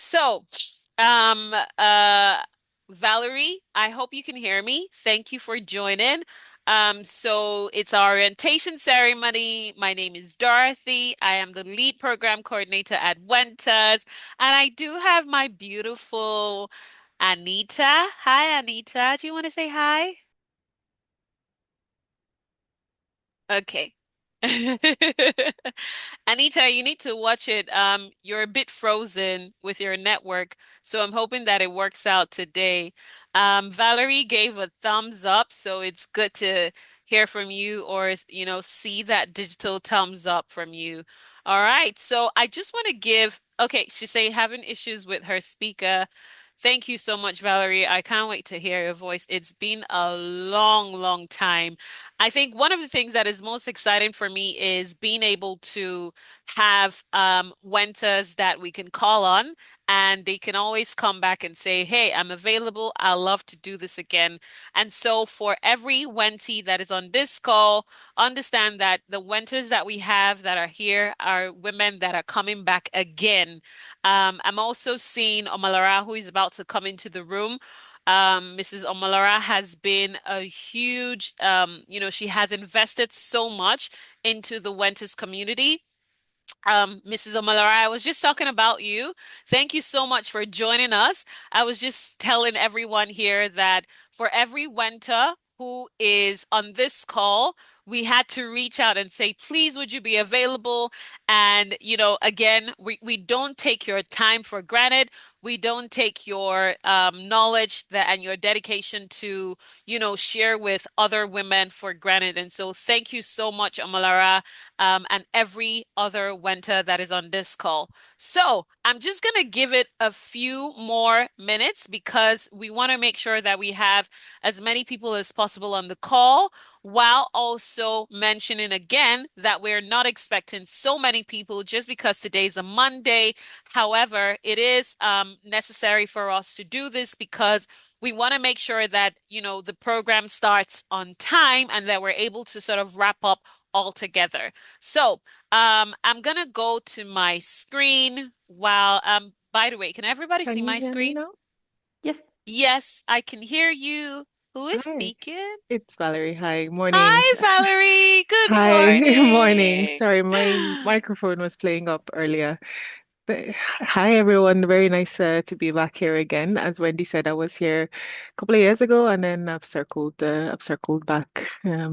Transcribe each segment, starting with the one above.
So, um, uh, Valerie, I hope you can hear me. Thank you for joining. So it's our orientation ceremony. My name is Dorothy. I am the lead program coordinator at Wentees, and I do have my beautiful Anita. Hi, Anita. Do you want to say hi? Okay. Anita, you need to watch it. You're a bit frozen with your network, so I'm hoping that it works out today. Valerie gave a thumbs up, so it's good to hear from you or, see that digital thumbs up from you. All right, so I just want to okay, she's saying having issues with her speaker. Thank you so much, Valerie. I can't wait to hear your voice. It's been a long, long time. I think one of the things that is most exciting for me is being able to have Wenters that we can call on and they can always come back and say, "Hey, I'm available. I'd love to do this again." And so for every Wentee that is on this call, understand that the Wenters that we have that are here are women that are coming back again. I'm also seeing Omalara, who is about to come into the room. Mrs. Omalara has been a huge, she has invested so much into the Wenters community. Mrs. Omalara, I was just talking about you. Thank you so much for joining us. I was just telling everyone here that for every Wenter who is on this call, we had to reach out and say, please, would you be available? And, again, we don't take your time for granted. We don't take your knowledge and your dedication to, share with other women for granted. And so thank you so much, Omalara, and every other Wenta that is on this call. So I'm just going to give it a few more minutes because we want to make sure that we have as many people as possible on the call, while also mentioning again that we're not expecting so many people just because today's a Monday. However, it is necessary for us to do this because we want to make sure that, the program starts on time and that we're able to sort of wrap up all together. So, I'm gonna go to my screen while, by the way, can everybody Can see you my hear me screen? now? Yes. Yes, I can hear you. Who is Hi, speaking? it's Valerie. Hi, morning. Hi, Valerie. Good Hi, morning. morning. Sorry, my microphone was playing up earlier. Hi, everyone. Very nice to be back here again. As Wendy said, I was here a couple of years ago, and then I've circled back.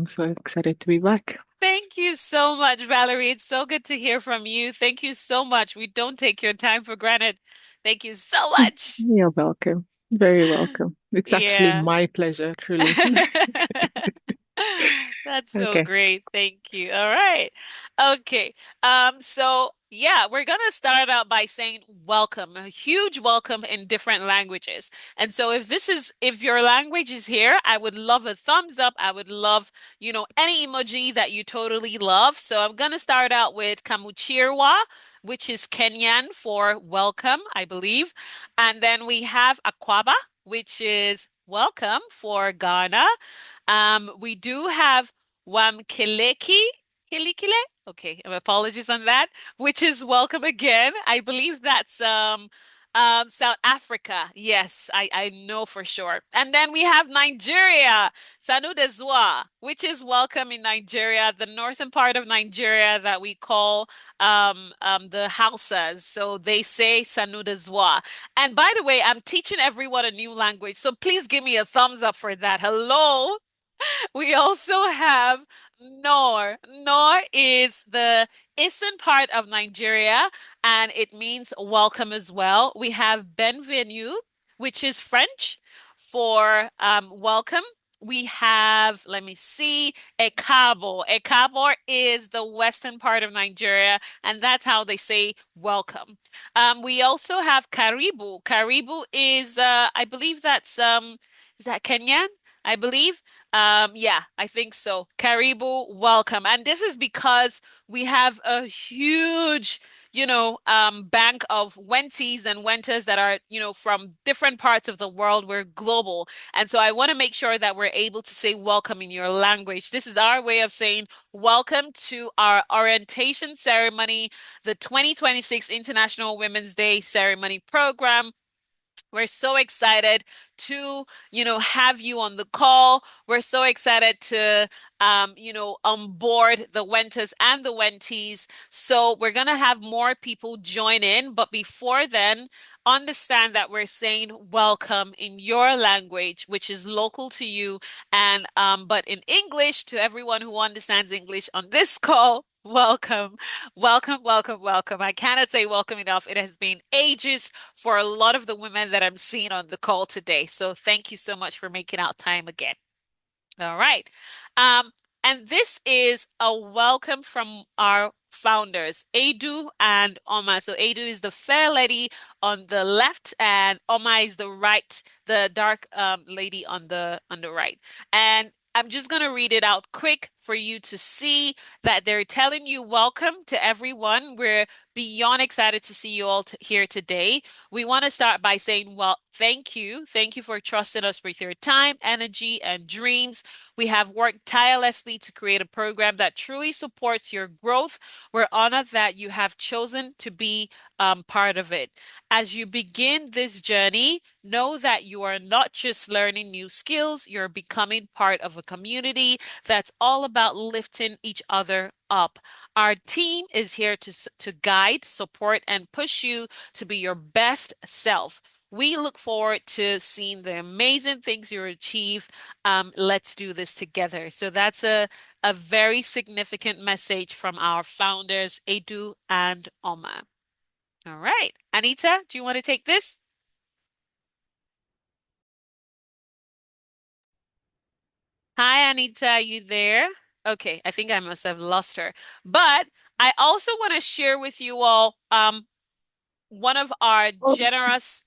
So excited to be back. Thank you so much, Valerie. It's so good to hear from you. Thank you so much. We don't take your time for granted. Thank you so much. You're welcome. Very welcome. It's actually Yeah. my pleasure, truly. That's so Okay. great. Thank you. All right. Okay. So yeah, we're gonna start out by saying welcome, a huge welcome in different languages. And so if your language is here, I would love a thumbs up. I would love, any emoji that you totally love. So I'm gonna start out with Kamuchirwa, which is Kenyan for welcome, I believe. And then we have Akwaba, which is welcome for Ghana. We do have Wamkeleki, Kilikile. Okay, apologies on that, which is welcome again. I believe that's South Africa. Yes, I know for sure. And then we have Nigeria, Sanudezwa, which is welcome in Nigeria, the northern part of Nigeria that we call the Hausas. So they say Sanudezwa. And by the way, I'm teaching everyone a new language, so please give me a thumbs up for that. Hello. We also have Nor. Nor is the eastern part of Nigeria and it means welcome as well. We have Bienvenue, which is French for welcome. We have, let me see, Ekabo. Ekabo is the western part of Nigeria, and that's how they say welcome. We also have Karibu. Karibu is, I believe is that Kenyan? I believe. Yeah, I think so. Karibu, welcome. And this is because we have a huge, bank of Wentees and Wentors that are, from different parts of the world. We're global. And so I want to make sure that we're able to say welcome in your language. This is our way of saying welcome to our orientation ceremony, the 2026 International Women's Day ceremony program. We're so excited to, have you on the call. We're so excited to, onboard the Wenters and the Wentees. So we're going to have more people join in. But before then, understand that we're saying welcome in your language, which is local to you. And, but in English, to everyone who understands English on this call, welcome, welcome, welcome, welcome. I cannot say welcome enough. It has been ages for a lot of the women that I'm seeing on the call today. So thank you so much for making out time again. All right. Um, and this is a welcome from our founders, Edu and Oma. So Edu is the fair lady on the left, and Oma is the right, the dark lady on the right. And I'm just gonna read it out quick for you to see that they're telling you welcome to everyone. We're beyond excited to see you all here today. We want to start by saying, well, thank you. Thank you for trusting us with your time, energy, and dreams. We have worked tirelessly to create a program that truly supports your growth. We're honored that you have chosen to be part of it. As you begin this journey, know that you are not just learning new skills, you're becoming part of a community that's all about lifting each other up. Our team is here to guide, support, and push you to be your best self. We look forward to seeing the amazing things you achieve. Let's do this together. So that's a very significant message from our founders, Edu and Oma. All right. Anita, do you want to take this? Hi, Anita, are you there? Okay, I think I must have lost her. But I also want to share with you all one of our generous.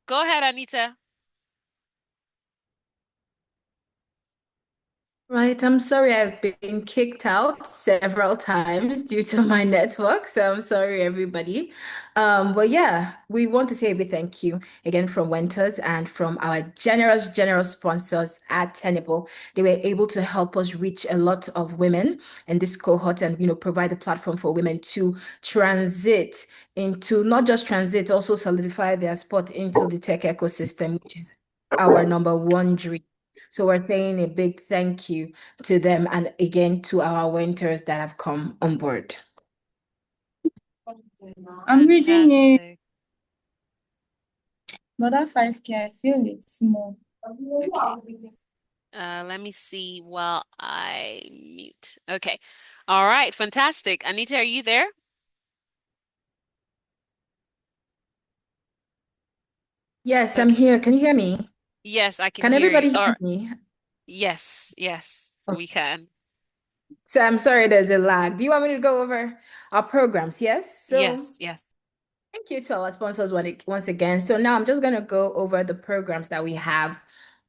Go ahead, Anita. Right, I'm sorry I've been kicked out several times due to my network, so I'm sorry everybody. But yeah, we want to say a big thank you again from Wenters and from our generous sponsors at Tenable. They were able to help us reach a lot of women in this cohort and provide a platform for women to transit into not just transit, also solidify their spot into the tech ecosystem, which is our number one dream. So we're saying a big thank you to them and again to our winters that have come on board. I'm reading it, Fantastic. but that 5K, I feel it's small. Okay. Let me see while I mute. Okay. All right. Fantastic. Anita, are you there? Yes, I'm Okay. here. Can you hear me? Yes, I can Can hear you. everybody All hear right. me? Yes, yes, we Okay. can. So I'm sorry there's a lag. Do you want me to go over our programs? Yes. So Yes, yes. thank you to our sponsors once again. So now I'm just going to go over the programs that we have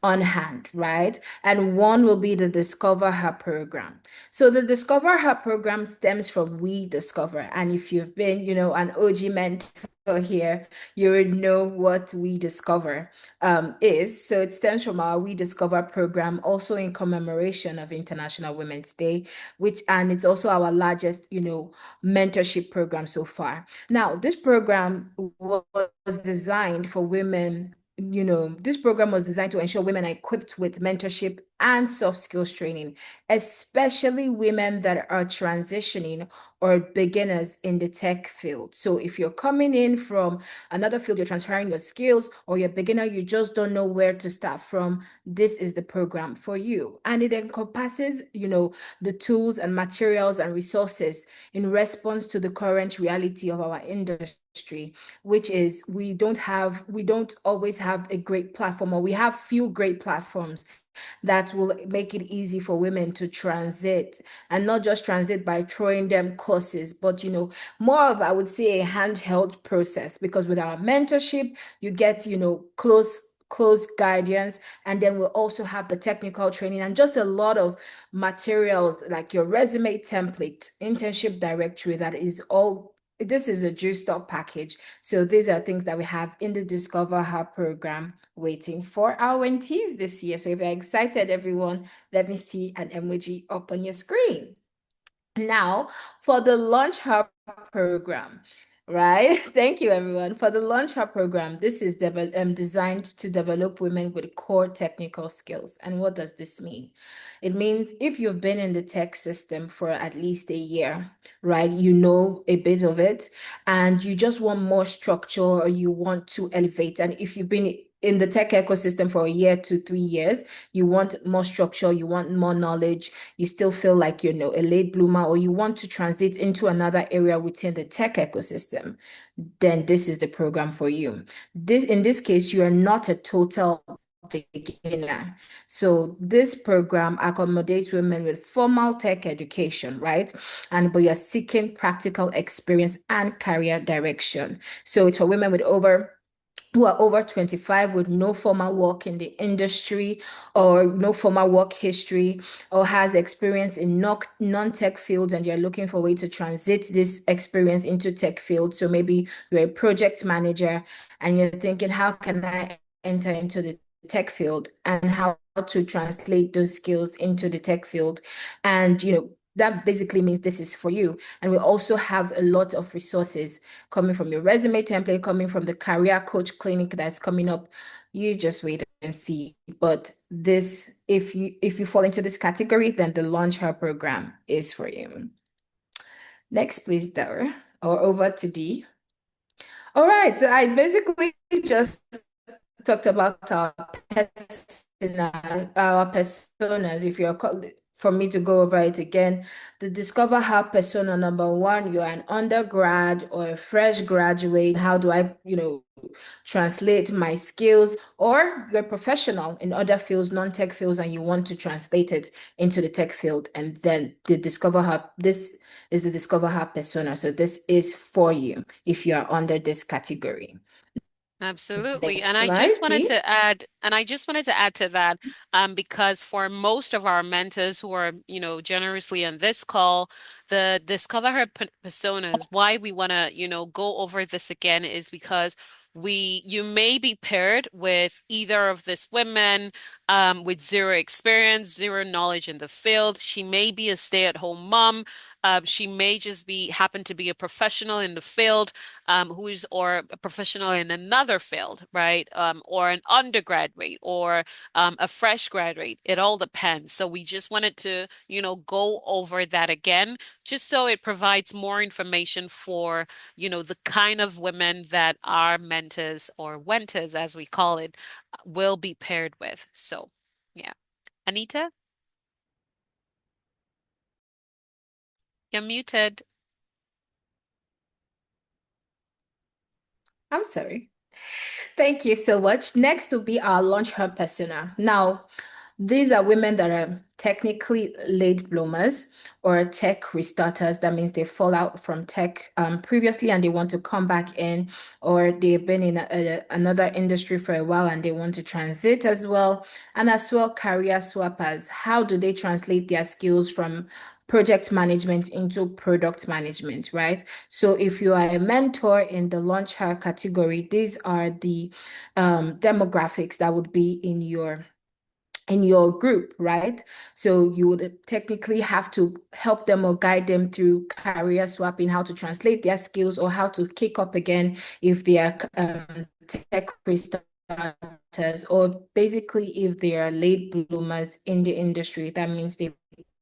on hand, right? And one will be the Discover Her program. So the Discover Her program stems from We Discover. And if you've been, an OG mentor here, you would know what We Discover is. So it stems from our We Discover program, also in commemoration of International Women's Day, and it's also our largest, mentorship program so far. Now, this program was designed for women. This program was designed to ensure women are equipped with mentorship and soft skills training, especially women that are transitioning or beginners in the tech field. So if you're coming in from another field, you're transferring your skills, or you're a beginner, you just don't know where to start from, this is the program for you. And it encompasses, the tools and materials and resources in response to the current reality of our industry, which is we don't always have a great platform, or we have few great platforms that will make it easy for women to transit, and not just transit by throwing them courses, but more of, I would say, a handheld process, because with our mentorship you get close guidance, and then we'll also have the technical training and just a lot of materials like your resume template, internship directory, that is all this is a juiced up package. So these are things that we have in the Discover Her program waiting for our mentees this year. So if you're excited, everyone, let me see an emoji up on your screen. Now, for the Launch Her program, right? Thank you, everyone. For the Launch Her program, this is designed to develop women with core technical skills. And what does this mean? It means if you've been in the tech system for at least a year, right? You know a bit of it, and you just want more structure or you want to elevate. And if you've been in the tech ecosystem for a year to 3 years, you want more structure, you want more knowledge, you still feel like you know a late bloomer, or you want to transit into another area within the tech ecosystem, then this is the program for you. In this case, you are not a total beginner. So this program accommodates women with formal tech education, right? But you're seeking practical experience and career direction. So it's for women who are over 25 with no formal work in the industry or no formal work history or has experience in non-tech fields, and you're looking for a way to transit this experience into tech fields. So maybe you're a project manager and you're thinking, how can I enter into the tech field and how to translate those skills into the tech field? And, that basically means this is for you. And we also have a lot of resources coming from your resume template, coming from the career coach clinic that's coming up. You just wait and see. But this, if you fall into this category, then the Launch Her program is for you. Next, please, Dara, or over to D. All right, so I basically just talked about our personas. If you're for me to go over it again, the Discover Her persona number one, you're an undergrad or a fresh graduate. How do I, translate my skills? Or you're a professional in other fields, non-tech fields, and you want to translate it into the tech field. And then this is the Discover Her persona. So this is for you if you are under this category. Absolutely. Next slide, D. And I just wanted to add to that, because for most of our mentors who are, generously on this call, the Discover Her personas, why we want to, go over this again is because you may be paired with either of these women, with zero experience, zero knowledge in the field. She may be a stay-at-home mom. She may just happen to be a professional in the field, or a professional in another field, right? Or an undergraduate or a fresh graduate. It all depends. So we just wanted to, go over that again, just so it provides more information for, the kind of women that our mentors or wenters, as we call it, will be paired with. So, yeah. Anita, you're muted. I'm sorry. Thank you so much. Next will be our Launch Her persona. Now, these are women that are technically late bloomers or tech restarters. That means they fall out from tech previously and they want to come back in, or they've been in another industry for a while and they want to transit as well. And as well, career swappers. How do they translate their skills from project management into product management, right? So if you are a mentor in the Launch Her category, these are the demographics that would be in your group, right? So you would technically have to help them or guide them through career swapping, how to translate their skills or how to kick up again if they are tech restarters, or basically if they are late bloomers in the industry. That means they've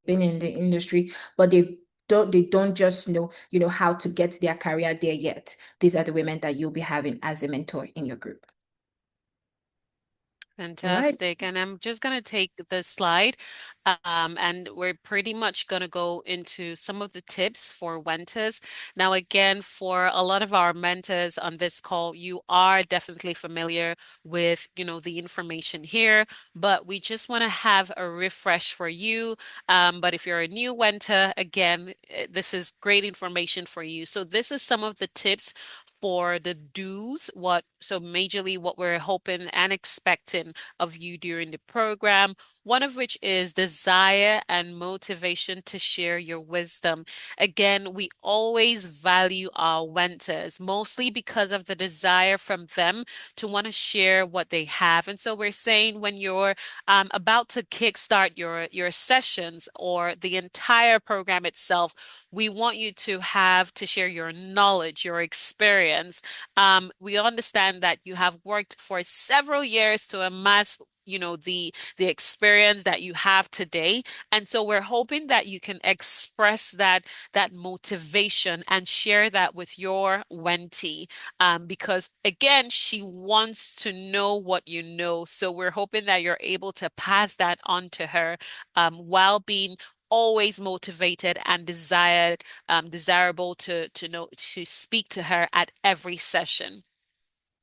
been in the industry, but they don't just know how to get their career there yet. These are the women that you'll be having as a mentor in your group. All right. Fantastic. And I'm just going to take the slide, and we're pretty much going to go into some of the tips for Wenters. Now, again, for a lot of our mentors on this call, you are definitely familiar with, the information here, but we just want to have a refresh for you. But if you're a new Wenter, again, this is great information for you. So this is some of the tips for the do's, so majorly what we're hoping and expecting of you during the program. one of which is desire and motivation to share your wisdom. Again, we always value our Wenters, mostly because of the desire from them to want to share what they have. And so we're saying when you're about to kickstart your sessions or the entire program itself, we want you to have to share your knowledge, your experience. We understand that you have worked for several years to amass, the experience that you have today. And so we're hoping that you can express that motivation and share that with your Wentee. Because again, she wants to know what you know. So we're hoping that you're able to pass that on to her, while being always motivated and desirable to know to speak to her at every session.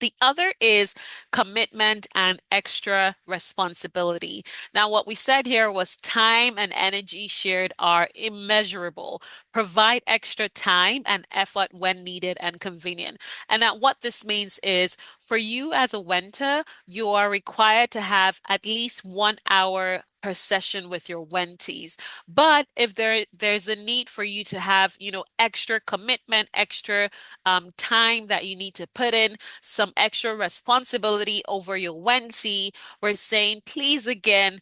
The other is commitment and extra responsibility. Now, what we said here was time and energy shared are immeasurable. Provide extra time and effort when needed and convenient. And that what this means is for you as a Wenter, you are required to have at least 1 hour per session with your Wentees. But if there's a need for you to have, extra commitment, extra time that you need to put in, some extra responsibility over your Wednesday, we're saying, please again,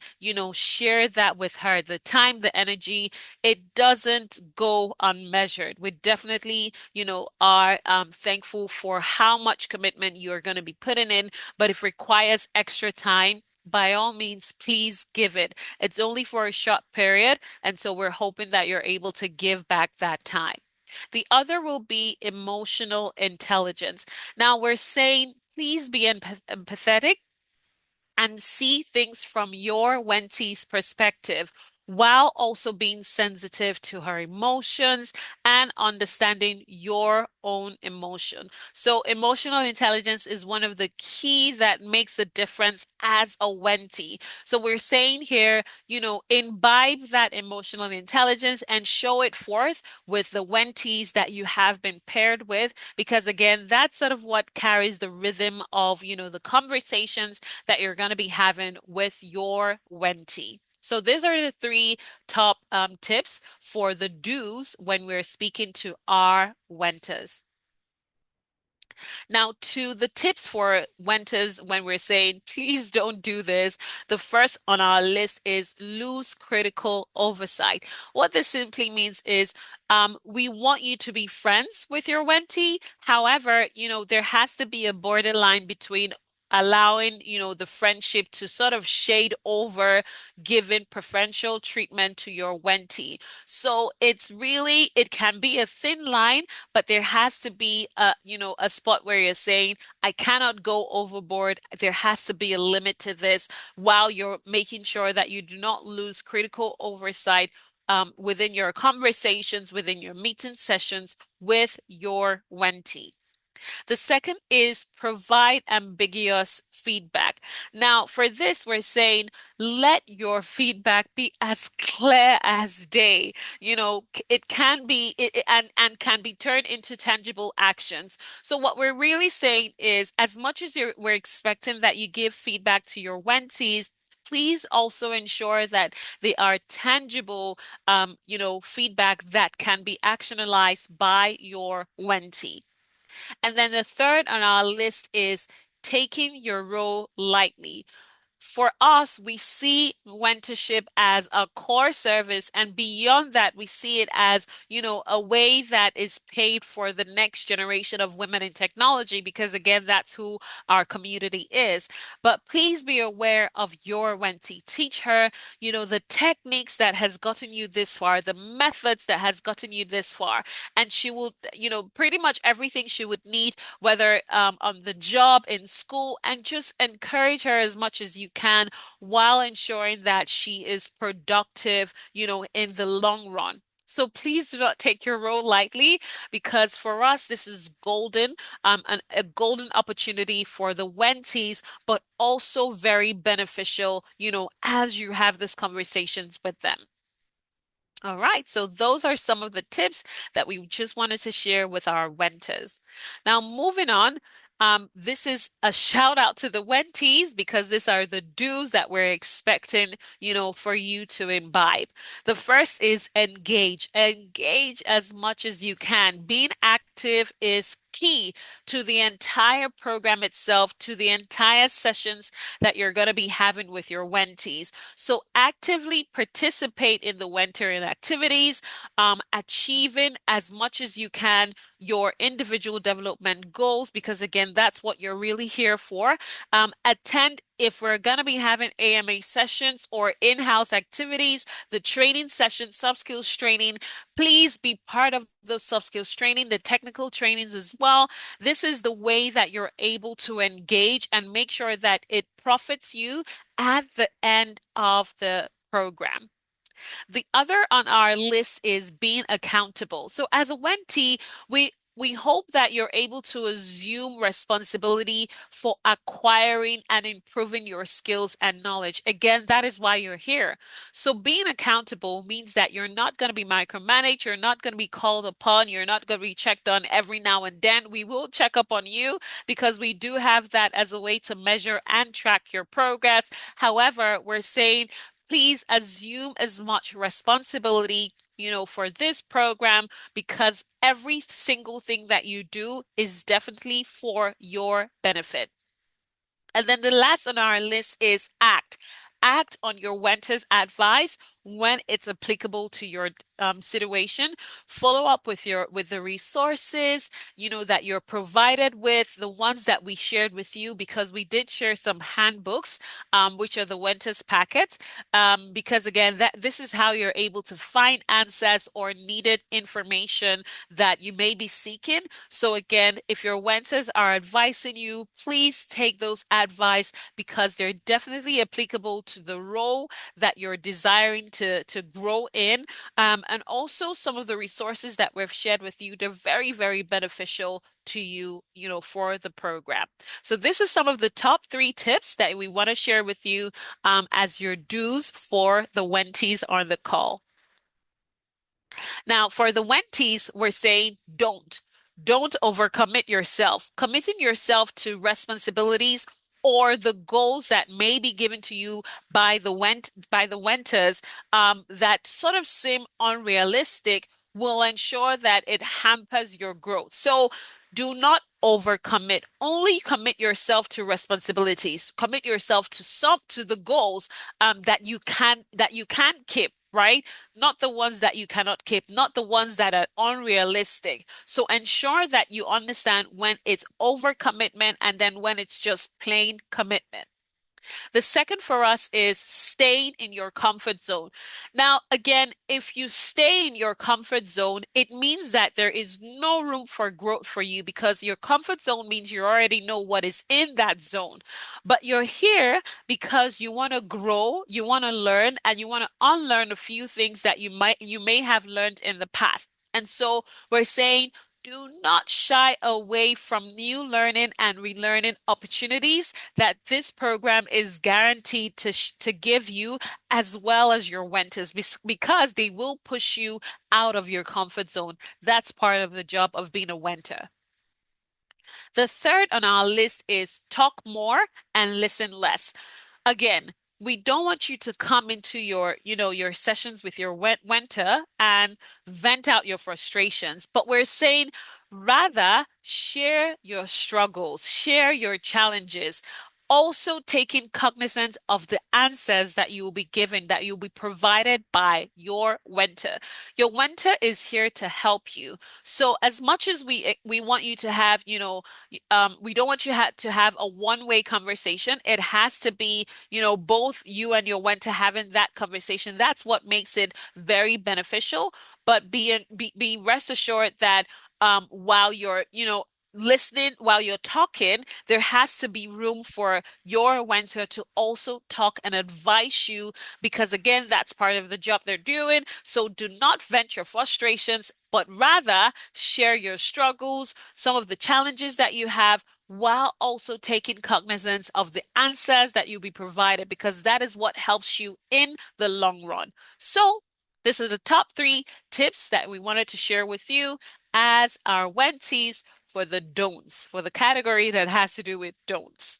share that with her. The time, the energy, it doesn't go unmeasured. We definitely, are thankful for how much commitment you're going to be putting in, but if it requires extra time, by all means, please give it. It's only for a short period, and so we're hoping that you're able to give back that time. The other will be emotional intelligence. Now we're saying, please be empathetic and see things from your Wentee's perspective while also being sensitive to her emotions and understanding your own emotion. So emotional intelligence is one of the key that makes a difference as a Wentee. So we're saying here, imbibe that emotional intelligence and show it forth with the Wentees that you have been paired with, because again, that's sort of what carries the rhythm of, the conversations that you're going to be having with your Wentee. So these are the three top tips for the do's when we're speaking to our Wenters. Now, to the tips for Wenters when we're saying, please don't do this, the first on our list is lose critical oversight. What this simply means is we want you to be friends with your Wentee. However, there has to be a borderline between allowing, the friendship to sort of shade over giving preferential treatment to your Wentee. So it can be a thin line, but there has to be a spot where you're saying, I cannot go overboard. There has to be a limit to this while you're making sure that you do not lose critical oversight within your conversations, within your meeting sessions with your Wentee. The second is provide ambiguous feedback. Now, for this, we're saying let your feedback be as clear as day. It can be and can be turned into tangible actions. So what we're really saying is, as much as we're expecting that you give feedback to your Wentees, please also ensure that they are tangible, feedback that can be actionalized by your Wentee. And then the third on our list is taking your role lightly. For us, we see mentorship as a core service, and beyond that, we see it as, a way that is paid for the next generation of women in technology, because again, that's who our community is. But please be aware of your Wentee. Teach her, the techniques that has gotten you this far, the methods that has gotten you this far, and she will, pretty much everything she would need, whether on the job, in school, and just encourage her as much as you can while ensuring that she is productive, in the long run. So please do not take your role lightly, because for us, this is golden, a golden opportunity for the Wentees, but also very beneficial, as you have these conversations with them. All right, so those are some of the tips that we just wanted to share with our Wenters. Now, moving on, This is a shout out to the Wentees because these are the do's that we're expecting, for you to imbibe. The first is engage. Engage as much as you can. Being active is key to the entire program itself, to the entire sessions that you're going to be having with your Wentees. So actively participate in the Wentering activities, achieving as much as you can your individual development goals, because again, that's what you're really here for. Attend if we're going to be having AMA sessions or in-house activities, the training session, soft skills training, please be part of those soft skills training, the technical trainings as well. This is the way that you're able to engage and make sure that it profits you at the end of the program. The other on our list is being accountable. So as a Wentee, we hope that you're able to assume responsibility for acquiring and improving your skills and knowledge. Again, that is why you're here. So being accountable means that you're not going to be micromanaged, you're not going to be called upon, you're not going to be checked on every now and then. We will check up on you because we do have that as a way to measure and track your progress. However, we're saying please assume as much responsibility, for this program because every single thing that you do is definitely for your benefit. And then the last on our list is act. Act on your Wenter's advice when it's applicable to your situation. Follow up with the resources, that you're provided with, the ones that we shared with you, because we did share some handbooks, which are the Wenter's packets. Because again, this is how you're able to find answers or needed information that you may be seeking. So again, if your Wentas are advising you, please take those advice because they're definitely applicable to the role that you're desiring to grow in. And also some of the resources that we've shared with you, they're very, very beneficial to you, for the program. So this is some of the top 3 tips that we want to share with you as your do's for the Wentees on the call. Now, for the Wentees, we're saying don't overcommit yourself. Committing yourself to responsibilities or the goals that may be given to you by the Wenters that sort of seem unrealistic will ensure that it hampers your growth. So do not overcommit. Only commit yourself to responsibilities. Commit yourself to the goals that you can keep, right? Not the ones that you cannot keep, not the ones that are unrealistic. So ensure that you understand when it's overcommitment and then when it's just plain commitment. The second for us is staying in your comfort zone. Now, again, if you stay in your comfort zone, it means that there is no room for growth for you because your comfort zone means you already know what is in that zone. But you're here because you want to grow, you want to learn, and you want to unlearn a few things that you may have learned in the past. And so we're saying do not shy away from new learning and relearning opportunities that this program is guaranteed to give you as well as your Wenters because they will push you out of your comfort zone. That's part of the job of being a Wenter. The third on our list is talk more and listen less. Again, we don't want you to come into your sessions with your Wenter and vent out your frustrations, but we're saying rather share your struggles, share your challenges. Also taking cognizance of the answers that you will be given, that you'll be provided by your Wenter. Your Wenter is here to help you. So as much as we want you to have, we don't want you to have a one-way conversation. It has to be, both you and your Wenter having that conversation. That's what makes it very beneficial. But be rest assured that while you're, listening, while you're talking, there has to be room for your Wenter to also talk and advise you because again, that's part of the job they're doing. So do not vent your frustrations, but rather share your struggles, some of the challenges that you have, while also taking cognizance of the answers that you'll be provided, because that is what helps you in the long run. So, this is the top 3 tips that we wanted to share with you as our Wentees for the don'ts, for the category that has to do with don'ts.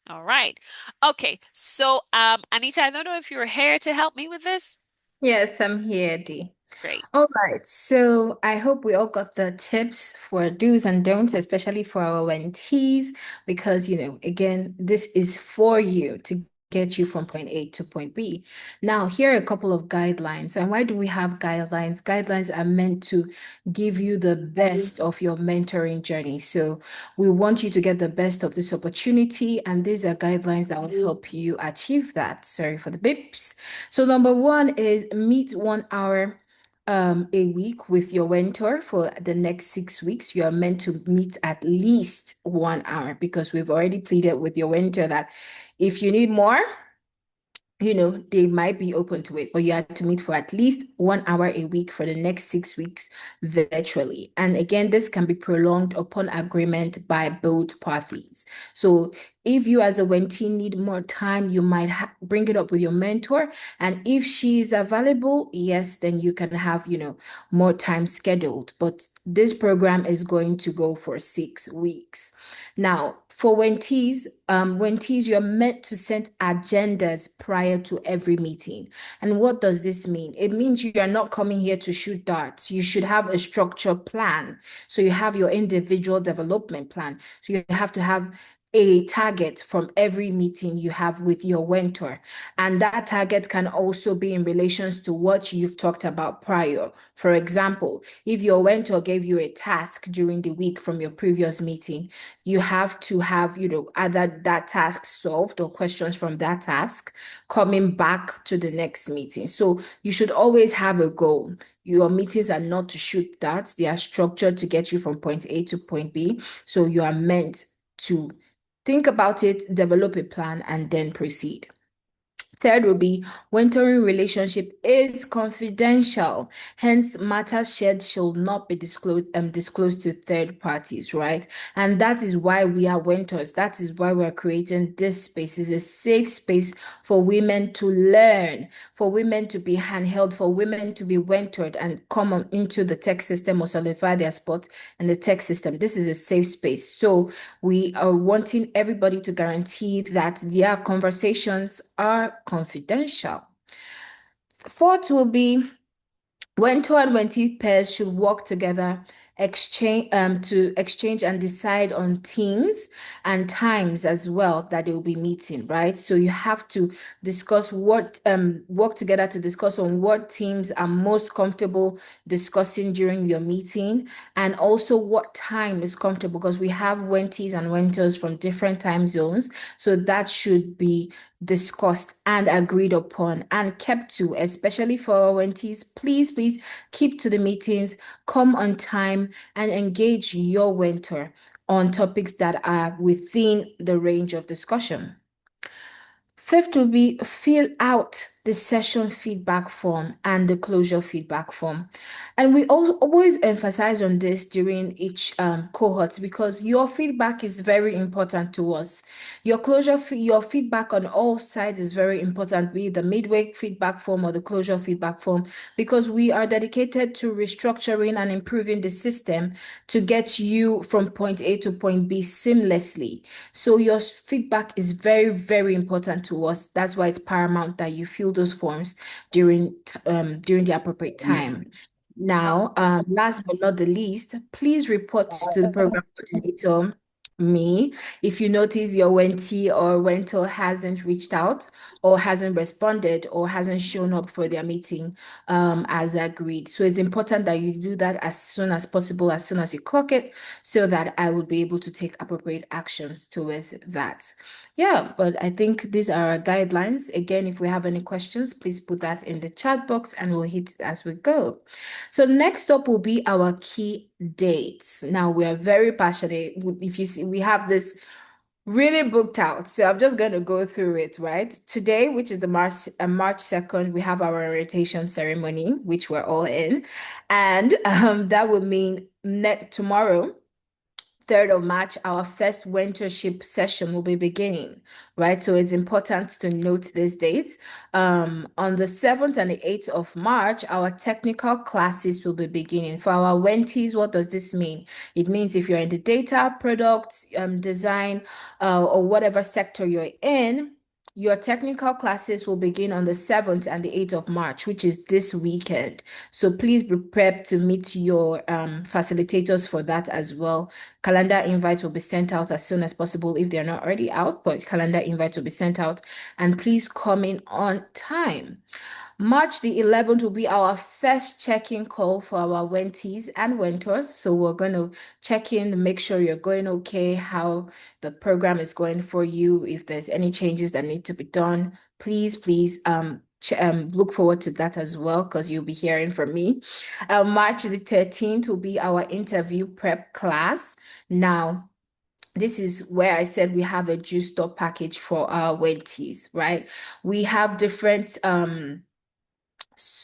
All right. Okay. So, Anita, I don't know if you're here to help me with this. Yes, I'm here, Dee. Great. All right, so I hope we all got the tips for do's and don'ts, especially for our mentees, because, again, this is for you to get you from point A to point B. Now, here are a couple of guidelines. And why do we have guidelines? Guidelines are meant to give you the best of your mentoring journey. So we want you to get the best of this opportunity, and these are guidelines that will help you achieve that. Sorry for the bips. So number one is meet 1 hour a week with your mentor for the next 6 weeks. You are meant to meet at least 1 hour, because we've already pleaded with your mentor that if you need more, they might be open to it, but you have to meet for at least 1 hour a week for the next 6 weeks virtually. And again, this can be prolonged upon agreement by both parties. So if you as a mentee need more time, you might bring it up with your mentor. And if she is available, yes, then you can have, more time scheduled. But this program is going to go for 6 weeks. Now, for Wentees, you're meant to set agendas prior to every meeting. And what does this mean? It means you are not coming here to shoot darts. You should have a structured plan. So you have your individual development plan. So you have to have a target from every meeting you have with your mentor. And that target can also be in relations to what you've talked about prior. For example, if your mentor gave you a task during the week from your previous meeting, you have to have, either that task solved or questions from that task coming back to the next meeting. So you should always have a goal. Your meetings are not to shoot darts. They are structured to get you from point A to point B. So you are meant to think about it, develop a plan, and then proceed. Third will be mentoring relationship is confidential. Hence, matters shared shall not be disclosed to third parties, right? And that is why we are mentors. That is why we're creating this space. It's a safe space for women to learn, for women to be handheld, for women to be mentored and come into the tech system or solidify their spot in the tech system. This is a safe space. So we are wanting everybody to guarantee that their conversations are confidential. Fourth will be Mentor and mentee pairs should work together, to exchange and decide on teams and times as well that they will be meeting, right? So you have to discuss work together to discuss on what teams are most comfortable discussing during your meeting, and also what time is comfortable, because we have Wentees and Wentors from different time zones. So that should be discussed and agreed upon and kept to, especially for our Wentees. Please keep to the meetings, come on time, and engage your mentor on topics that are within the range of discussion. Fifth will be fill out the session feedback form and the closure feedback form. And we always emphasize on this during each cohort, because your feedback is very important to us. Your feedback on all sides is very important, be it the midway feedback form or the closure feedback form, because we are dedicated to restructuring and improving the system to get you from point A to point B seamlessly. So your feedback is very, very important to us. That's why it's paramount that you fill those forms during the appropriate time. Now, last but not the least, please report to the program coordinator, me, if you notice your Wentee or Wento hasn't reached out or hasn't responded or hasn't shown up for their meeting as agreed. So it's important that you do that as soon as possible, as soon as you clock it, so that I will be able to take appropriate actions towards that. Yeah, but I think these are our guidelines. Again, if we have any questions, please put that in the chat box and we'll hit it as we go. So next up will be our key dates. Now we are very passionate. If you see, we have this really booked out. So I'm just going to go through it, right? Today, which is the March 2nd, we have our orientation ceremony, which we're all in. And that would mean tomorrow, 3rd of March, our first mentorship session will be beginning, right? So it's important to note these dates. On the 7th and the 8th of March, our technical classes will be beginning. For our Wentees, what does this mean? It means if you're in the data, product, design, or whatever sector you're in, your technical classes will begin on the 7th and the 8th of March, which is this weekend. So please be prepared to meet your facilitators for that as well. Calendar invites will be sent out as soon as possible if they're not already out, but calendar invites will be sent out. And please come in on time. March the 11th will be our first check-in call for our Wentees and Wentors. So we're going to check in, make sure you're going okay, how the program is going for you. If there's any changes that need to be done, please look forward to that as well, because you'll be hearing from me. March the 13th will be our interview prep class. Now, this is where I said we have a juiced up package for our Wentees, right? We have different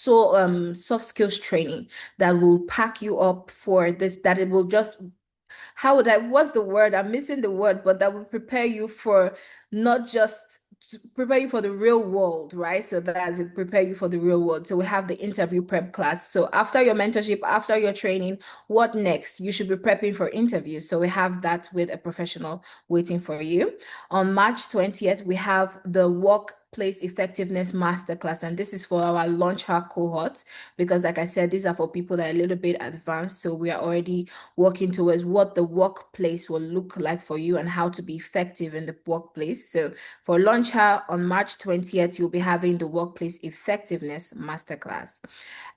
soft skills training that will pack you up for this, that it will just, what's the word? I'm missing the word, but that will prepare you for not just prepare you for the real world, right? So that's it, prepare you for the real world. So we have the interview prep class. So after your mentorship, after your training, what next? You should be prepping for interviews. So we have that with a professional waiting for you. On March 20th, we have the workplace effectiveness masterclass, and this is for our launch her cohorts, because like I said, these are for people that are a little bit advanced. So we are already working towards what the workplace will look like for you and how to be effective in the workplace. So for launch her on March 20th, you'll be having the workplace effectiveness masterclass.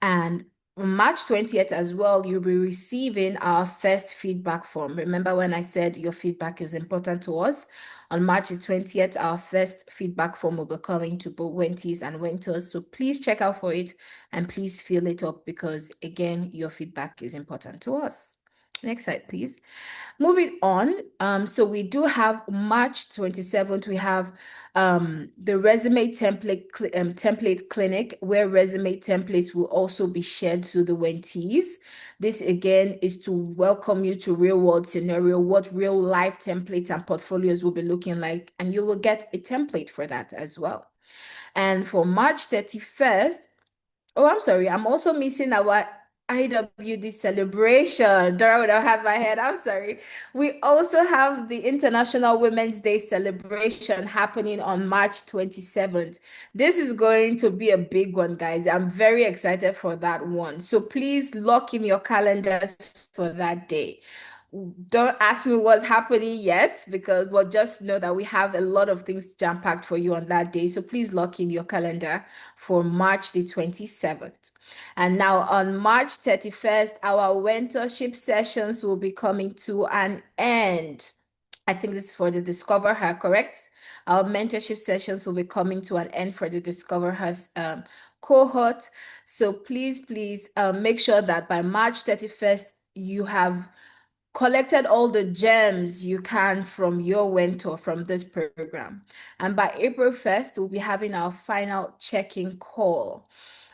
And on March 20th as well, you'll be receiving our first feedback form. Remember when I said your feedback is important to us? On March 20th, our first feedback form will be coming to both Wentees and Wentors. So please check out for it and please fill it up, because again, your feedback is important to us. Next slide, please. Moving on, so we do have March 27th, we have the resume template clinic, where resume templates will also be shared to the Wentees. This again is to welcome you to real world scenario, what real life templates and portfolios will be looking like, and you will get a template for that as well. And for March 31st, oh, I'm sorry, I'm also missing our IWD celebration. Dora would have had my head. I'm sorry. We also have the International Women's Day celebration happening on March 27th. This is going to be a big one, guys. I'm very excited for that one. So please lock in your calendars for that day. Don't ask me what's happening yet, because we'll just know that we have a lot of things jam-packed for you on that day. So please lock in your calendar for March the 27th. And now on March 31st, our mentorship sessions will be coming to an end. I think this is for the DiscoverHer, correct? Our mentorship sessions will be coming to an end for the DiscoverHer cohort. So please make sure that by March 31st, you have collected all the gems you can from your mentor from this program. And by April 1st, we'll be having our final check-in call.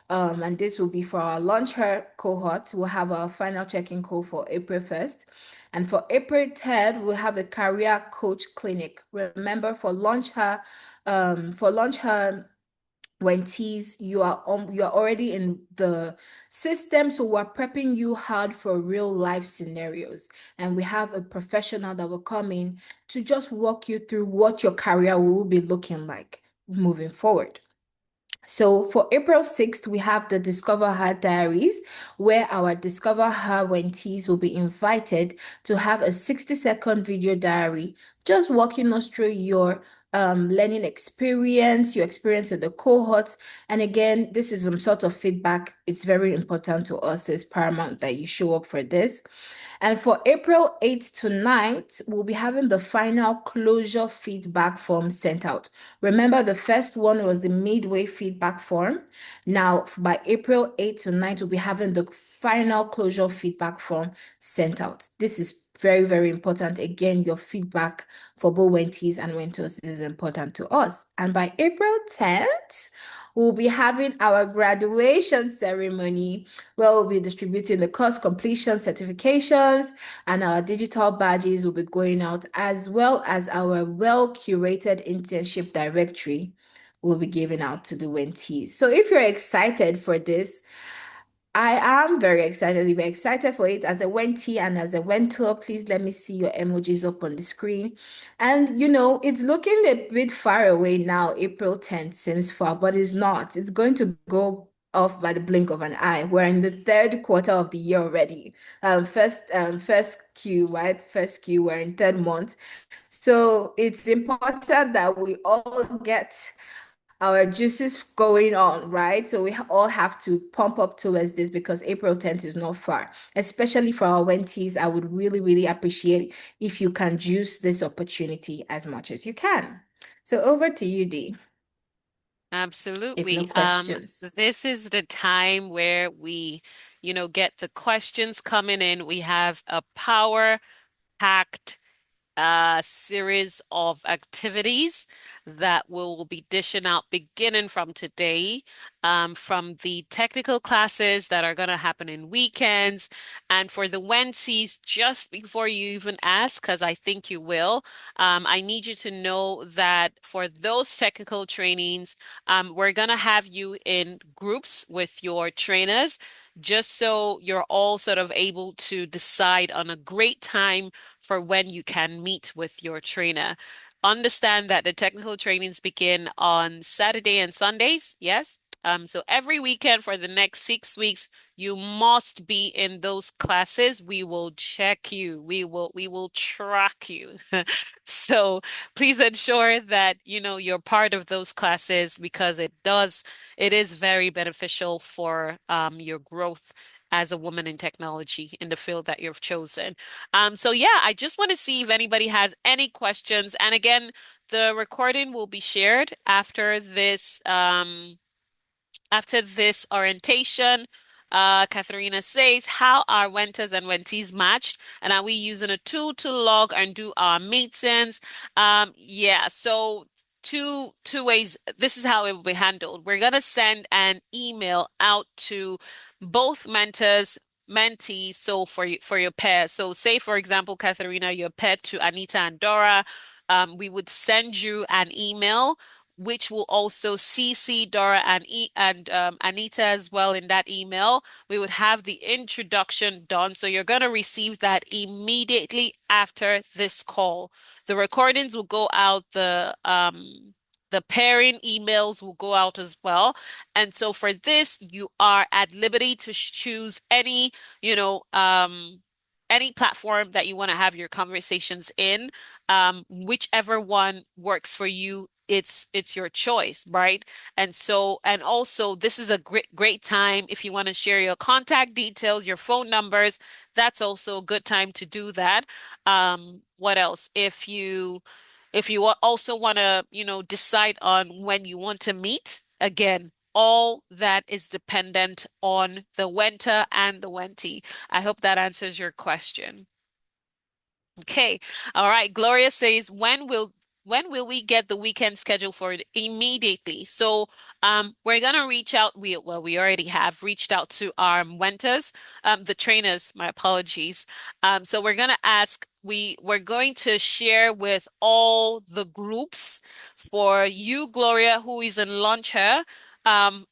And this will be for our launch her cohort. We'll have our final check-in call for April 1st. And for April 3rd, we'll have a career coach clinic. Remember, for launch her Wentees, you are already in the system, so we're prepping you hard for real life scenarios, and we have a professional that will come in to just walk you through what your career will be looking like moving forward. So for April 6th, we have the DiscoverHer Diaries, where our DiscoverHer Wentees will be invited to have a 60-second video diary, just walking us through your learning experience, your experience with the cohorts. And again, this is some sort of feedback. It's very important to us. It's paramount that you show up for this. And for April 8th to 9th, we'll be having the final closure feedback form sent out. Remember, the first one was the midway feedback form. Now, by April 8th to 9th, we'll be having the final closure feedback form sent out. This is very, very important. Again, your feedback for both Wentees and Wentors is important to us. And by April 10th, we'll be having our graduation ceremony where we'll be distributing the course completion certifications, and our digital badges will be going out, as well as our well-curated internship directory will be given out to the Wentees. So if you're excited for this, I am very excited. If you're excited for it as a Wentee and as a Wentor, please let me see your emojis up on the screen. And it's looking a bit far away now. April 10th seems far, but it's not. It's going to go off by the blink of an eye. We're in the third quarter of the year already. First Q, right? First Q, we're in third month. So it's important that we all get our juices going on, right? So we all have to pump up towards this because April 10th is not far, especially for our Wentees. I would really, really appreciate if you can juice this opportunity as much as you can. So over to you, Dee, if no Absolutely. questions. This is the time where we, get the questions coming in. We have a power-packed series of activities that we'll be dishing out beginning from today, from the technical classes that are going to happen in weekends. And for the Wednesdays, just before you even ask, because I think you will, I need you to know that for those technical trainings, we're going to have you in groups with your trainers, just so you're all sort of able to decide on a great time for when you can meet with your trainer. Understand that the technical trainings begin on Saturday and Sundays. Yes. So every weekend for the next 6 weeks, you must be in those classes. We will check you. We will track you. So please ensure that you're part of those classes because it is very beneficial for your growth as a woman in technology in the field that you've chosen. So yeah, I just want to see if anybody has any questions. And again, the recording will be shared after this orientation. Katharina says, how are Wenters and Wentees matched? And are we using a tool to log and do our meetings? Yeah, so two ways. This is how it will be handled. We're gonna send an email out to both mentors, mentees, so for your pair. So say, for example, Katharina, your pair to Anita and Dora, we would send you an email which will also CC Dora and Anita as well in that email. We would have the introduction done. So you're going to receive that immediately after this call. The recordings will go out, the pairing emails will go out as well. And so for this, you are at liberty to choose any platform that you want to have your conversations in, whichever one works for you, it's your choice, right? And also this is a great time if you want to share your contact details, your phone numbers. That's also a good time to do that. What else? If you also want to, decide on when you want to meet, again, all that is dependent on the Wenta and the Wentee. I hope that answers your question. Okay. All right. Gloria says, when will we get the weekend schedule for it? Immediately. So we're gonna reach out. We already have reached out to our mentors, the trainers, my apologies. So we're gonna ask, we're going to share with all the groups for you, Gloria, who is in launch here.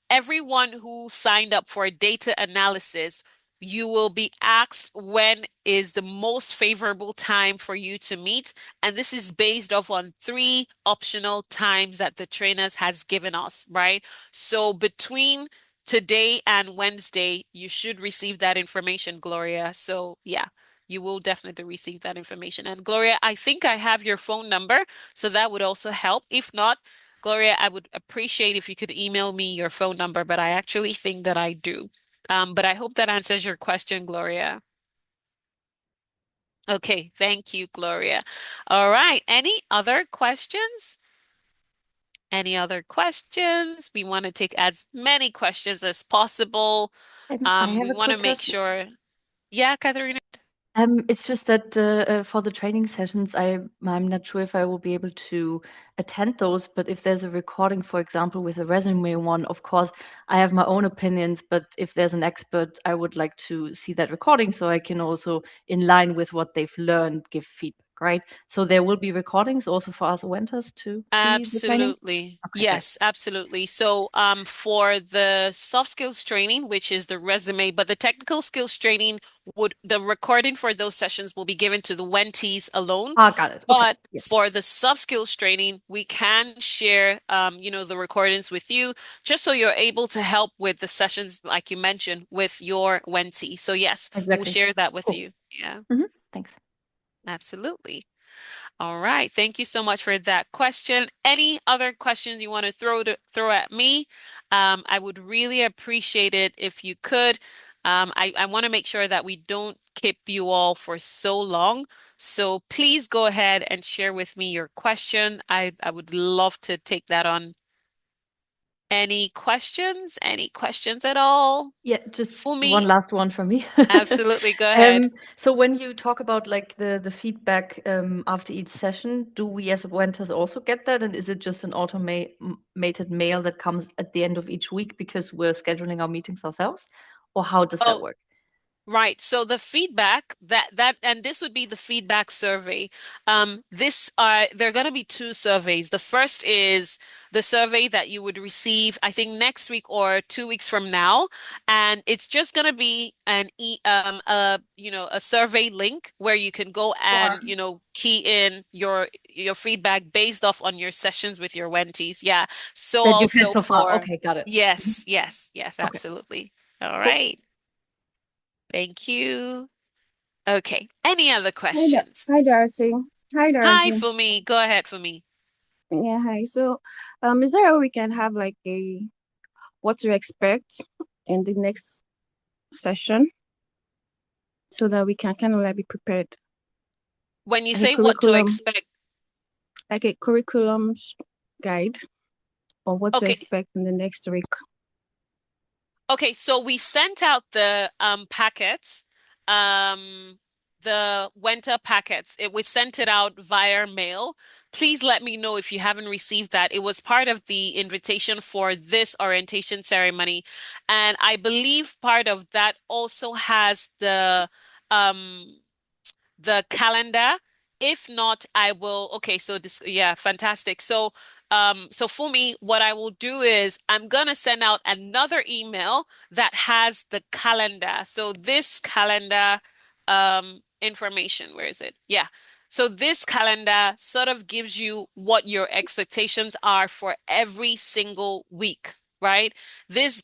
Everyone who signed up for data analysis, you will be asked when is the most favorable time for you to meet. And this is based off on three optional times that the trainers has given us, right? So between today and Wednesday, you should receive that information, Gloria. So yeah, you will definitely receive that information. And Gloria, I think I have your phone number, so that would also help. If not, Gloria, I would appreciate if you could email me your phone number, but I actually think that I do. But I hope that answers your question, Gloria. Okay, thank you, Gloria. All right, any other questions? Any other questions? We want to take as many questions as possible. I have We a want to quick make question. sure. Yeah, Katharina. It's just that for the training sessions, I'm not sure if I will be able to attend those. But if there's a recording, for example, with a resume one, of course, I have my own opinions. But if there's an expert, I would like to see that recording so I can also, in line with what they've learned, give feedback, right? So there will be recordings also for us Wenters to see the training. Absolutely. Okay, great. Yes, absolutely. So, for the soft skills training, which is the resume, but the technical skills training the recording for those sessions will be given to the Wentees alone. Ah, got it. Okay. But Yes, for the soft skills training, we can share, the recordings with you just so you're able to help with the sessions, like you mentioned, with your Wentee. So yes, we'll exactly. share that with Cool. you. Yeah, Thanks. absolutely. All right. Thank you so much for that question. Any other questions you want to throw at me? I would really appreciate it if you could. I want to make sure that we don't keep you all for so long. So please go ahead and share with me your question. I would love to take that on. Any questions? Any questions at all? Yeah, just one Fumi? last one from me. Absolutely. Go ahead. So when you talk about like the feedback after each session, do we as Wenters also get that? And is it just an automated mail that comes at the end of each week because we're scheduling our meetings ourselves? Or how does that Oh, work? right. So the feedback and this would be the feedback survey. There are going to be two surveys. The first is the survey that you would receive, I think next week or 2 weeks from now, and it's just going to be a survey link where you can go and Sure. key in your feedback based off on your sessions with your Wentees. Yeah. So That you've had also so far. for Okay, got it. Mhm. yes, yes, yes, Okay, absolutely. All cool. right. Thank you. Okay. Any other Hi, questions? hi, Darcy. Hi, Hi, Darcy. Fumi. Go ahead, Fumi. Yeah, hi. So, is there a way we can have like a what to expect in the next session so that we can kind of like be prepared, When you like a say what to curriculum, expect, like a curriculum guide on what to okay. expect in the next week? Okay, so we sent out the packets, the winter packets. We sent it out via mail. Please let me know if you haven't received that. It was part of the invitation for this orientation ceremony, and I believe part of that also has um the calendar. If not, I will. Okay, so this, yeah, fantastic. So for me, what I will do is I'm gonna send out another email that has the calendar. So this calendar, information, where is it? Yeah. So this calendar sort of gives you what your expectations are for every single week, right? This,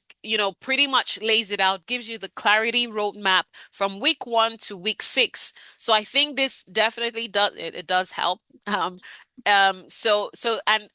pretty much lays it out, gives you the clarity roadmap from week 1 to week 6. So I think this definitely it does help. And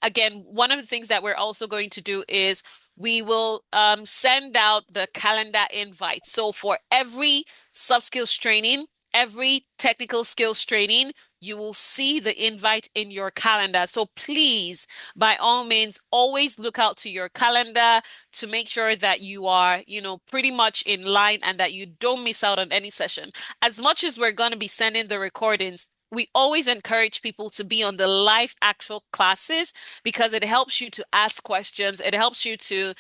again, one of the things that we're also going to do is we will send out the calendar invite. So for every soft skills training, every technical skills training, you will see the invite in your calendar. So please, by all means, always look out to your calendar to make sure that you are, pretty much in line and that you don't miss out on any session. As much as we're going to be sending the recordings, we always encourage people to be on the live actual classes because it helps you to ask questions. It helps you to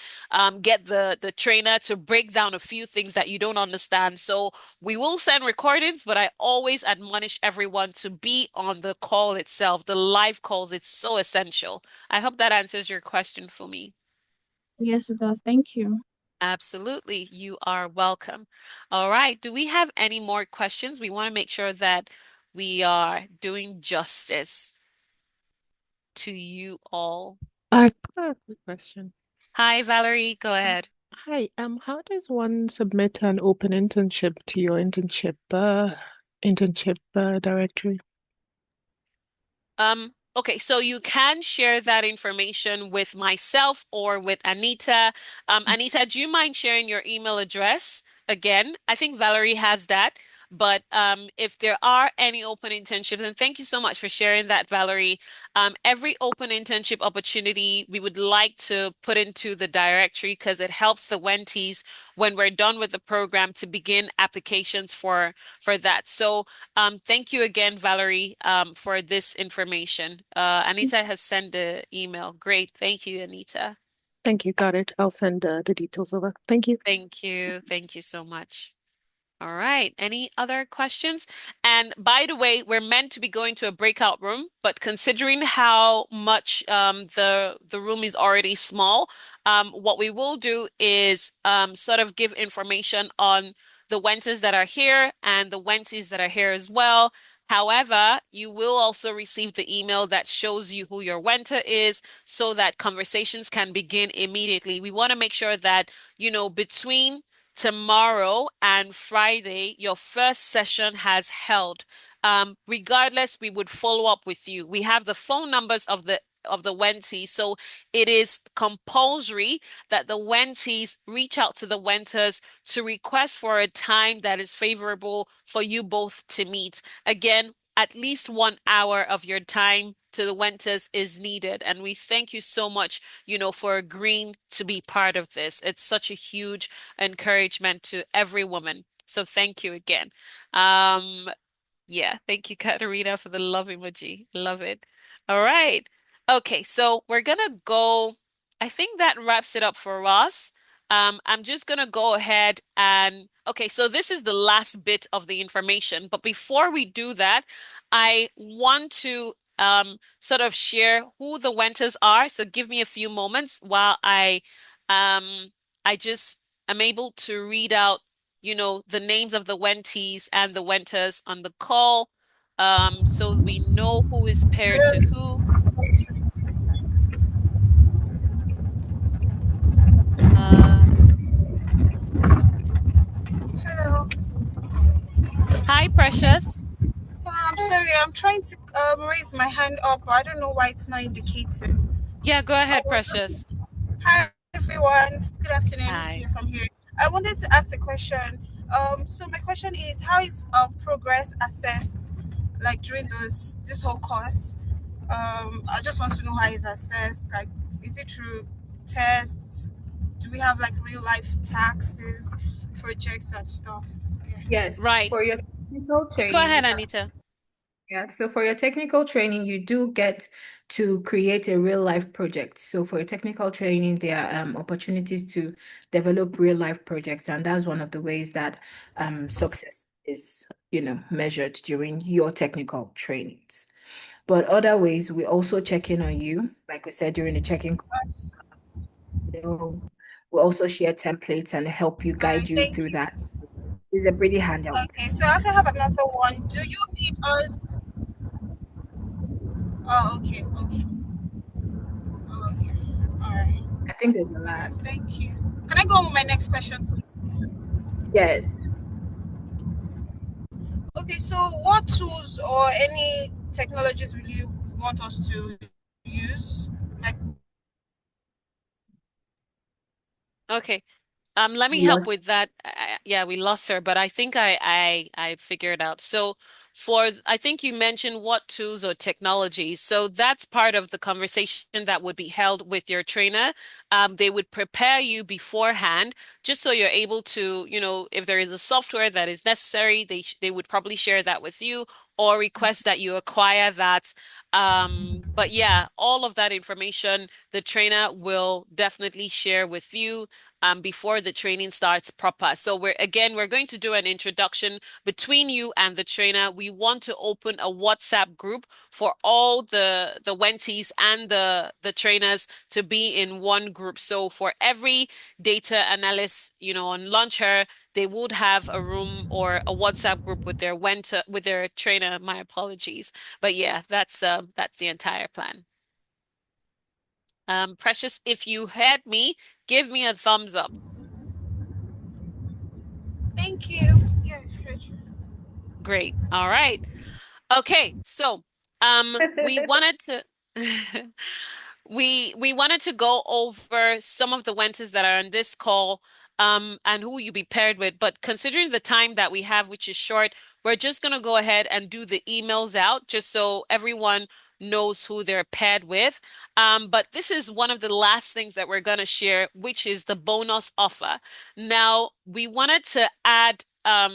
get the trainer to break down a few things that you don't understand. So we will send recordings, but I always admonish everyone to be on the call itself, the live calls. It's so essential. I hope that answers your question for me. Yes, it does. Thank you. Absolutely. You are welcome. All right. Do we have any more questions? We want to make sure that we are doing justice to you all. I have a quick question. Hi, Valerie. Go ahead. Hi, how does one submit an open internship to your internship directory? Okay, so you can share that information with myself or with Anita. Anita, do you mind sharing your email address again? I think Valerie has that, But if there are any open internships, and thank you so much for sharing that, Valerie. Every open internship opportunity we would like to put into the directory because it helps the Wentees when we're done with the program to begin applications for that. So thank you again, Valerie, for this information. Anita has sent the email. Great. Thank you, Anita. Thank you. Got it. I'll send the details over. Thank you. Thank you. Thank you so much. All right. Any other questions? And by the way, we're meant to be going to a breakout room, but considering how much the room is already small, what we will do is sort of give information on the Wenters that are here and the Wenties that are here as well. However, you will also receive the email that shows you who your Wenter is so that conversations can begin immediately. We want to make sure that, between tomorrow and Friday, your first session has held. Regardless, we would follow up with you. We have the phone numbers of the Wentees, so it is compulsory that the Wentees reach out to the Wenters to request for a time that is favorable for you both to meet. Again, at least 1 hour of your time to the Wenters is needed. And we thank you so much, for agreeing to be part of this. It's such a huge encouragement to every woman. So thank you again. Um, yeah, thank you, Katarina, for the love emoji. Love it. All right. Okay, so we're gonna go. I think that wraps it up for us. I'm just gonna go ahead and okay, so this is the last bit of the information, but before we do that, I want to sort of share who the Wenters are. So give me a few moments while I just am able to read out the names of the Wentees and the Wenters on the call, so we know who is paired to who. Uh, Hello. Hi, Precious. I'm sorry, I'm trying to raise my hand up, but I don't know why it's not indicating. Yeah, go ahead, Oh, Precious. hi everyone. Good afternoon Hi. here from here. I wanted to ask a question. So my question is, how is progress assessed, like during this whole course? I just want to know how it's assessed. Like, is it through tests? Do we have like real life taxes, projects and stuff? Yeah. Yes, Right. for your technical Go training, ahead, Anita. yeah, so for your technical training, you do get to create a real life project. So for your technical training, there are opportunities to develop real life projects, and that's one of the ways that success is, measured during your technical trainings. But other ways, we also check in on you, like we said during the check-in, we also share templates and help you All guide right, you thank through you. that. It's a pretty handout. Okay, so I also have another one. Do you need us? Oh, okay, okay, okay. All right, I think there's a all right. lot. Thank you. Can I go on with my next question, please? Yes. Okay, so what tools or any technologies will you want us to use? Like, Okay. Let me We help lost. with that. Yeah, we lost her, but I think I figured out. So I think you mentioned what tools or technologies. So that's part of the conversation that would be held with your trainer. They would prepare you beforehand, just so you're able to, if there is a software that is necessary, they would probably share that with you or request that you acquire that. But yeah, all of that information the trainer will definitely share with you before the training starts proper. So we're going to do an introduction between you and the trainer. We want to open a WhatsApp group for all the Wentees and the trainers to be in one group. So for every data analyst, on LaunchHer, they would have a room or a WhatsApp group with their trainer. My apologies, but yeah, that's the entire plan. Precious, if you heard me, give me a thumbs up. thank you. Yeah, I heard you. Great. All right. Okay. So, we wanted to we wanted to go over some of the Wenters that are on this call. and who you be paired with. But considering the time that we have, which is short, we're just going to go ahead and do the emails out just so everyone knows who they're paired with. But this is one of the last things that we're going to share, which is the bonus offer. Now, we wanted to add a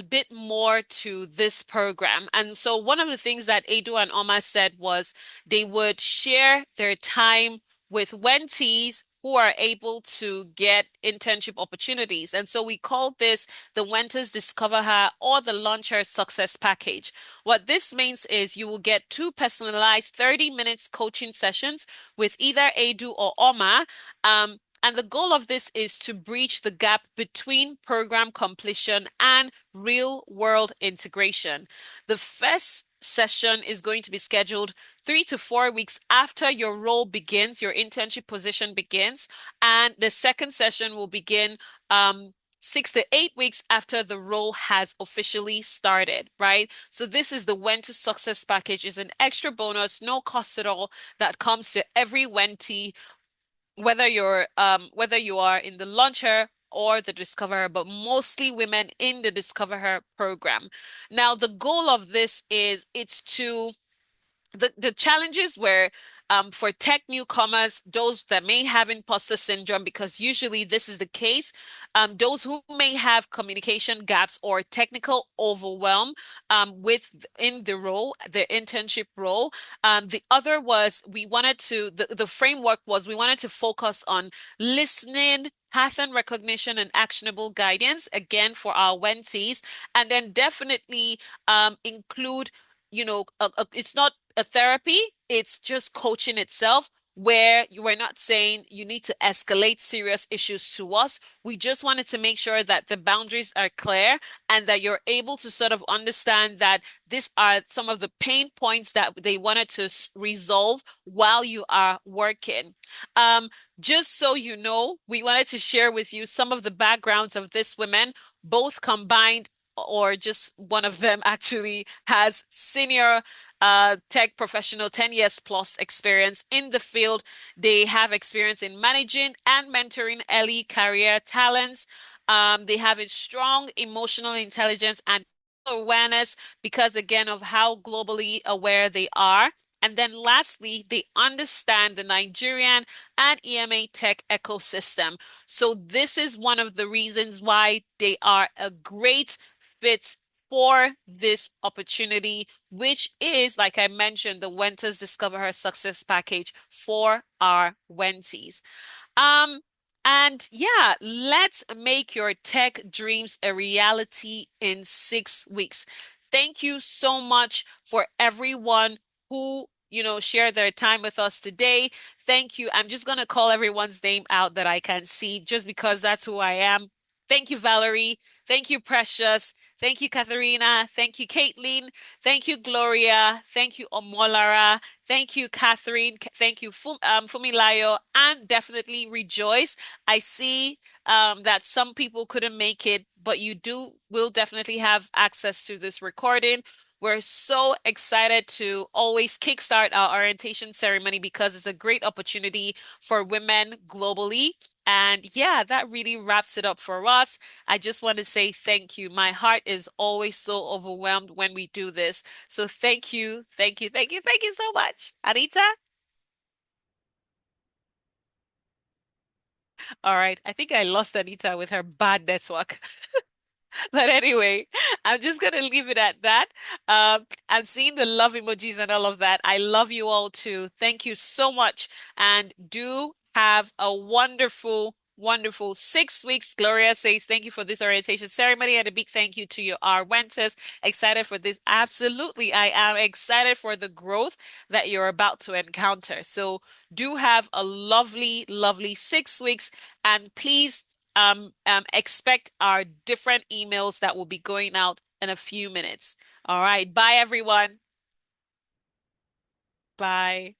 bit more to this program. And so one of the things that Edu and Oma said was they would share their time with Wentees who are able to get internship opportunities. And so we called this the Wenters DiscoverHer or the Launcher Success Package. What this means is you will get two personalized 30 minutes coaching sessions with either Edu or Oma. And the goal of this is to bridge the gap between program completion and real world integration. The first session is going to be scheduled 3 to 4 weeks after your role begins, your internship position begins. And the second session will begin 6 to 8 weeks after the role has officially started, right? So this is the When to Success package, is an extra bonus, no cost at all, that comes to every Wentee, whether you are in the launcher or the DiscoverHer, but mostly women in the DiscoverHer program. Now, the goal of this is it's to the challenges were for tech newcomers, those that may have imposter syndrome, because usually this is the case, those who may have communication gaps or technical overwhelm in the role, the internship role. The other was the framework was we wanted to focus on listening, pattern recognition, and actionable guidance, again, for our Wentees, and then definitely include, it's not a therapy, it's just coaching itself, where you are not saying you need to escalate serious issues to us. We just wanted to make sure that the boundaries are clear and that you're able to sort of understand that these are some of the pain points that they wanted to resolve while you are working. Um, just so you know, we wanted to share with you some of the backgrounds of these women, both combined, or just one of them actually has senior tech professional, 10 years plus experience in the field. They have experience in managing and mentoring early career talents. They have a strong emotional intelligence and awareness because, again, of how globally aware they are. And then lastly, they understand the Nigerian and EMA tech ecosystem. So this is one of the reasons why they are a great fit for this opportunity, which is, like I mentioned, the Wenters DiscoverHer Success Package for our Wentees. Um, and yeah, let's make your tech dreams a reality in 6 weeks. Thank you so much for everyone who, shared their time with us today. Thank you. I'm just going to call everyone's name out that I can see just because that's who I am. Thank you, Valerie. Thank you, Precious. Thank you, Katharina. Thank you, Caitlin. Thank you, Gloria. Thank you, Omolara. Thank you, Catherine. Thank you, Fumilayo, and definitely Rejoice. I see that some people couldn't make it, but you will definitely have access to this recording. We're so excited to always kickstart our orientation ceremony because it's a great opportunity for women globally. And yeah, that really wraps it up for us. I just want to say thank you. My heart is always so overwhelmed when we do this. So thank you, thank you, thank you, thank you so much. Anita? All right. I think I lost Anita with her bad network. But anyway, I'm just gonna leave it at that. I'm seeing the love emojis and all of that. I love you all too. Thank you so much. And do have a wonderful, wonderful 6 weeks. Gloria says, thank you for this orientation ceremony and a big thank you to you, our Wenters. Excited for this. Absolutely. I am excited for the growth that you're about to encounter. So do have a lovely, lovely 6 weeks. And please expect our different emails that will be going out in a few minutes. All right. Bye, everyone. Bye.